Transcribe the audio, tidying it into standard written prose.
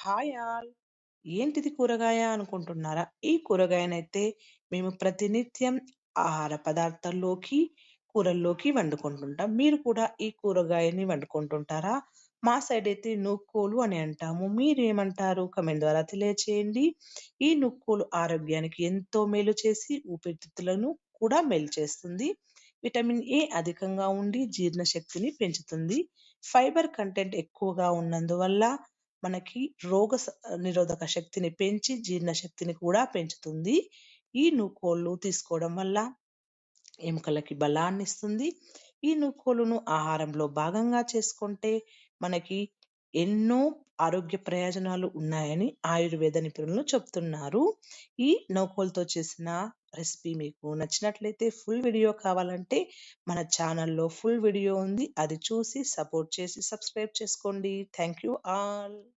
Hi all. ఏంటిది కూరగాయ అనుకుంటున్నారా? ఈ కూరగాయనైతే మేము ప్రతినిత్యం ఆహార పదార్థాల్లోకి, కూరల్లోకి వండుకుంటుంటాం. మీరు కూడా ఈ కూరగాయని వండుకుంటుంటారా? మా సైడ్ అయితే నూక్కోలు అని అంటాము. మీరేమంటారు? కామెంట్ ద్వారా తెలియచేయండి. ఈ నుక్కోలు ఆరోగ్యానికి ఎంతో మేలు చేసి, ఊపిరితిత్తులను కూడా మేలు చేస్తుంది. విటమిన్ ఏ అధికంగా ఉండి జీర్ణశక్తిని పెంచుతుంది. ఫైబర్ కంటెంట్ ఎక్కువగా ఉన్నందువల్ల మనకి నిరోధక శక్తిని పెంచి జీర్ణశక్తిని కూడా పెంచుతుంది. ఈ నూకోళ్ళు తీసుకోవడం వల్ల ఎముకలకి బలాన్నిస్తుంది. ఈ నూకోలును ఆహారంలో భాగంగా చేసుకుంటే మనకి ఎన్నో ఆరోగ్య ప్రయోజనాలు ఉన్నాయని ఆయుర్వేద నిపుణులు చెప్తున్నారు. ఈ నూకోలతో చేసిన రెసిపీ మీకు నచ్చినట్లయితే ఫుల్ వీడియో కావాలంటే మన ఛానల్లో ఫుల్ వీడియో ఉంది. అది చూసి సపోర్ట్ చేసి సబ్స్క్రైబ్ చేసుకోండి. Thank you all.